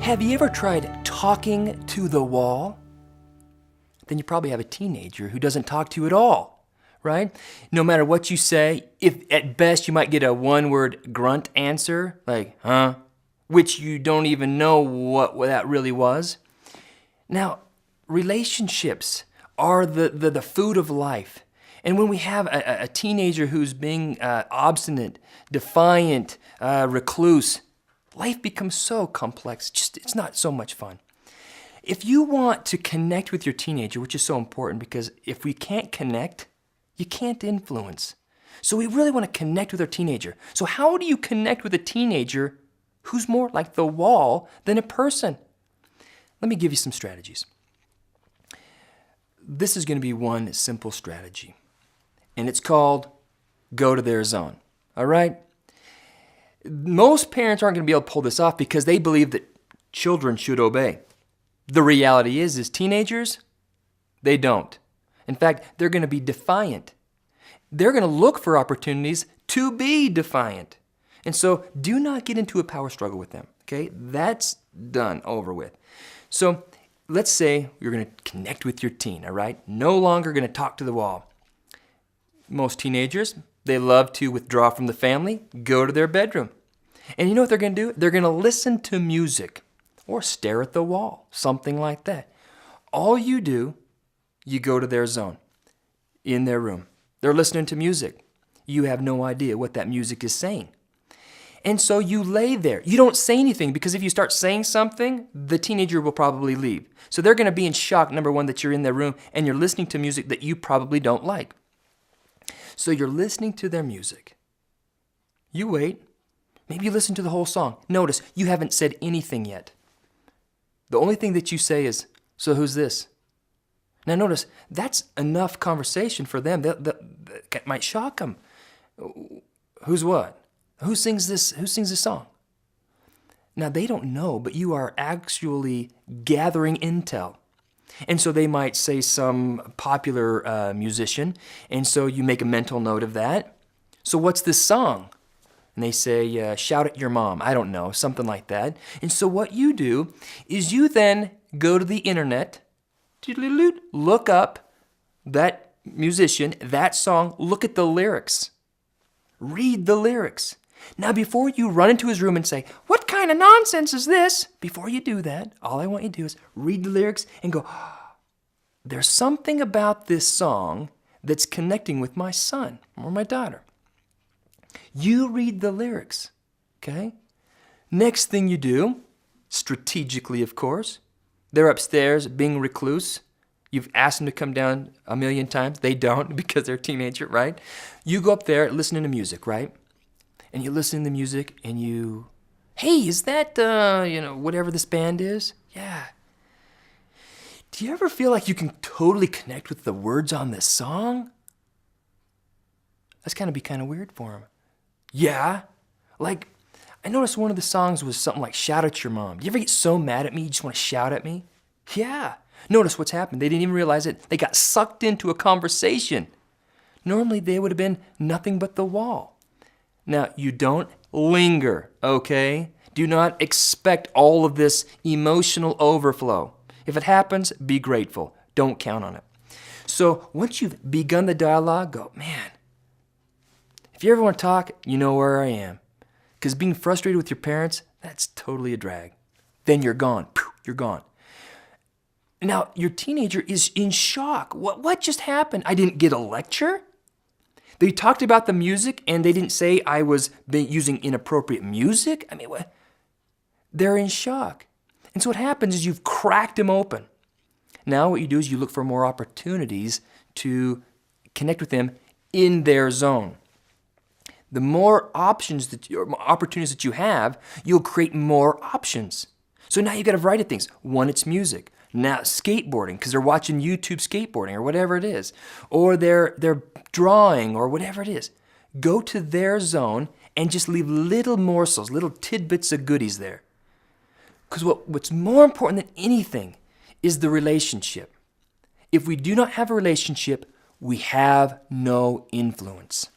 Have you ever tried talking to the wall? Then you probably have a teenager who doesn't talk to you at all, right? No matter what you say, if at best you might get a one-word grunt answer, like, huh? Which you don't even know what that really was. Now, relationships are the food of life. And when we have a teenager who's being obstinate, defiant, recluse, life becomes so complex. It's not so much fun. If you want to connect with your teenager, which is so important because if we can't connect, you can't influence. So we really want to connect with our teenager. So how do you connect with a teenager who's more like the wall than a person? Let me give you some strategies. This is going to be one simple strategy, and it's called go to their zone. All right? Most parents aren't going to be able to pull this off because they believe that children should obey. The reality is teenagers, they don't. In fact, they're going to be defiant. They're going to look for opportunities to be defiant. And so do not get into a power struggle with them, okay? That's done, over with. So let's say you're going to connect with your teen, all right? No longer going to talk to the wall. Most teenagers, they love to withdraw from the family, go to their bedroom. And you know what they're going to do? They're going to listen to music or stare at the wall, something like that. All you do, you go to their zone, in their room. They're listening to music. You have no idea what that music is saying. And so you lay there. You don't say anything because if you start saying something, the teenager will probably leave. So they're going to be in shock, number one, that you're in their room and you're listening to music that you probably don't like. So you're listening to their music. You wait. Maybe you listen to the whole song. Notice, you haven't said anything yet. The only thing that you say is, so who's this? Now notice, that's enough conversation for them. That might shock them. Who's what? Who sings this song? Now they don't know, but you are actually gathering intel. And so they might say some popular musician, and so you make a mental note of that. So what's this song? And they say, shout at your mom. I don't know, something like that. And so what you do is you then go to the internet, look up that musician, that song, look at the lyrics. Read the lyrics. Now before you run into his room and say, what kind of nonsense is this? Before you do that, all I want you to do is read the lyrics and go, there's something about this song that's connecting with my son or my daughter. You read the lyrics, okay? Next thing you do, strategically of course, they're upstairs being recluse. You've asked them to come down a million times. They don't because they're a teenager, right? You go up there listening to music, right? And you listen to the music and you, hey, is that, whatever this band is? Yeah. Do you ever feel like you can totally connect with the words on this song? That's kind of weird for them. Yeah. Like, I noticed one of the songs was something like shout at your mom. Do you ever get so mad at me you just want to shout at me? Yeah. Notice what's happened. They didn't even realize it. They got sucked into a conversation. Normally they would have been nothing but the wall. Now, you don't linger, okay? Do not expect all of this emotional overflow. If it happens, be grateful. Don't count on it. So once you've begun the dialogue, go, man, if you ever want to talk, you know where I am. Because being frustrated with your parents, that's totally a drag. Then you're gone. You're gone. Now, your teenager is in shock. What just happened? I didn't get a lecture? They talked about the music and they didn't say I was using inappropriate music? I mean, what? They're in shock. And so what happens is you've cracked them open. Now what you do is you look for more opportunities to connect with them in their zone. The more opportunities that you have, you'll create more options. So now you've got a variety of things. One, it's music. Now skateboarding, because they're watching YouTube skateboarding or whatever it is. Or they're drawing or whatever it is. Go to their zone and just leave little morsels, little tidbits of goodies there. Because what's more important than anything is the relationship. If we do not have a relationship, we have no influence.